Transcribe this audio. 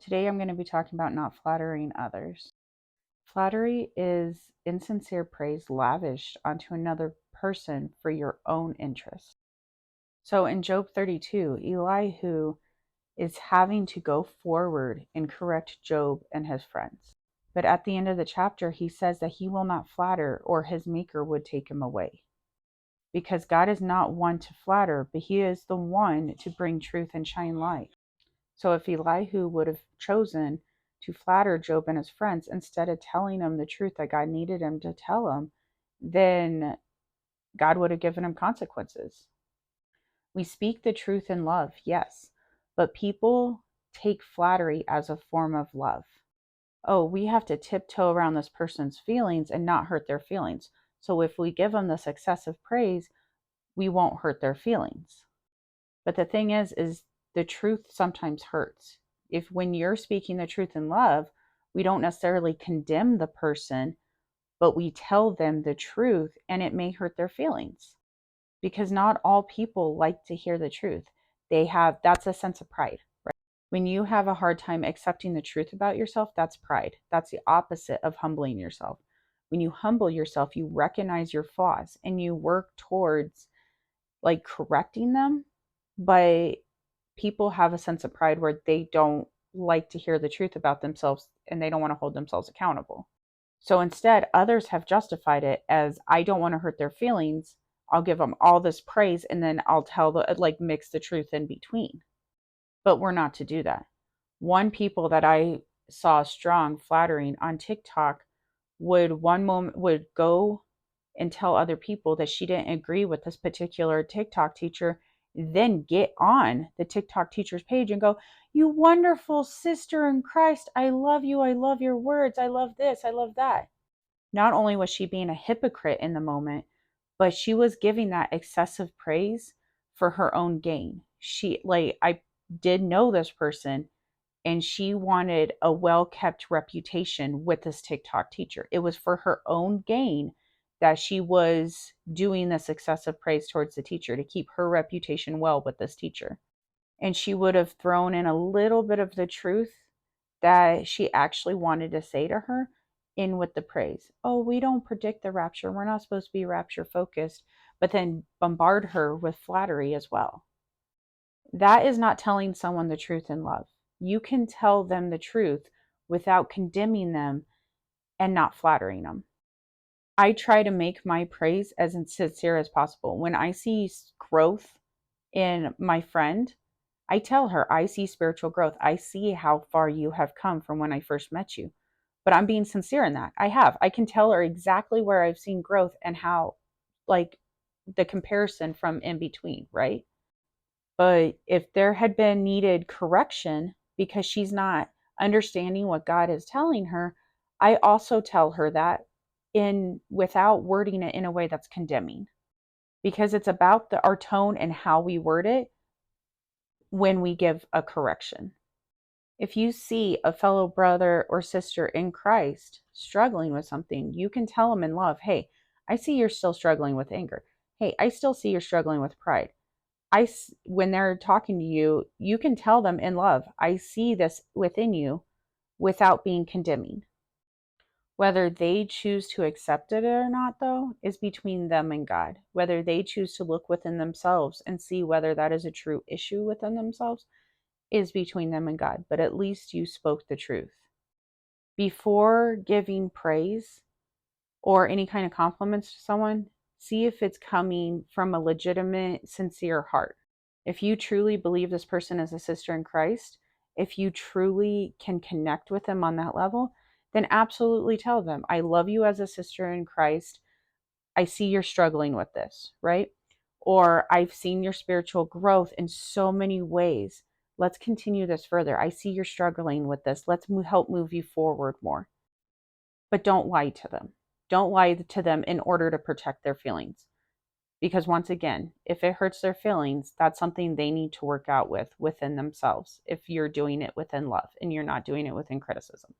Today I'm going to be talking about not flattering others. Flattery is insincere praise lavished onto another person for your own interest. So in Job 32, Elihu is having to go forward and correct Job and his friends. But at the end of the chapter, he says that he will not flatter or his maker would take him away. Because God is not one to flatter, but he is the one to bring truth and shine light. So if Elihu would have chosen to flatter Job and his friends instead of telling him the truth that God needed him to tell him, then God would have given him consequences. We speak the truth in love, yes, but people take flattery as a form of love. Oh, we have to tiptoe around this person's feelings and not hurt their feelings. So if we give them this excessive praise, we won't hurt their feelings. But the thing is the truth sometimes hurts. If when you're speaking the truth in love, we don't necessarily condemn the person, but we tell them the truth, and it may hurt their feelings. Because not all people like to hear the truth. That's a sense of pride, right? When you have a hard time accepting the truth about yourself, that's pride. That's the opposite of humbling yourself. When you humble yourself, you recognize your flaws and you work towards like correcting them. But people have a sense of pride where they don't like to hear the truth about themselves and they don't want to hold themselves accountable. So instead, others have justified it as, I don't want to hurt their feelings. I'll give them all this praise and then I'll mix the truth in between. But we're not to do that. One people that I saw strong flattering on TikTok would go and tell other people that she didn't agree with this particular TikTok teacher, then get on the TikTok teacher's page and go, "You wonderful sister in Christ, I love you. I love your words. I love this. I love that." Not only was she being a hypocrite in the moment, but she was giving that excessive praise for her own gain. I did know this person, and she wanted a well-kept reputation with this TikTok teacher. It was for her own gain that she was doing this excessive praise towards the teacher to keep her reputation well with this teacher. And she would have thrown in a little bit of the truth that she actually wanted to say to her in with the praise. Oh, we don't predict the rapture. We're not supposed to be rapture focused, but then bombard her with flattery as well. That is not telling someone the truth in love. You can tell them the truth without condemning them and not flattering them. I try to make my praise as sincere as possible. When I see growth in my friend, I tell her, I see spiritual growth. I see how far you have come from when I first met you. But I'm being sincere in that. I can tell her exactly where I've seen growth and how, like, the comparison from in between, right? But if there had been needed correction because she's not understanding what God is telling her, I also tell her that in without wording it in a way that's condemning. Because it's about our tone and how we word it when we give a correction. If you see a fellow brother or sister in Christ struggling with something, you can tell them in love, "Hey, I see you're still struggling with anger. Hey, I still see you're struggling with pride." When they're talking to you, you can tell them in love, "I see this within you," without being condemning. Whether they choose to accept it or not, though, is between them and God. Whether they choose to look within themselves and see whether that is a true issue within themselves is between them and God. But at least you spoke the truth. Before giving praise or any kind of compliments to someone, see if it's coming from a legitimate, sincere heart. If you truly believe this person is a sister in Christ, if you truly can connect with them on that level, then absolutely tell them, "I love you as a sister in Christ. I see you're struggling with this," right? Or, "I've seen your spiritual growth in so many ways. Let's continue this further. I see you're struggling with this. Let's help move you forward more." But don't lie to them. Don't lie to them in order to protect their feelings. Because once again, if it hurts their feelings, that's something they need to work out within themselves if you're doing it within love and you're not doing it within criticism.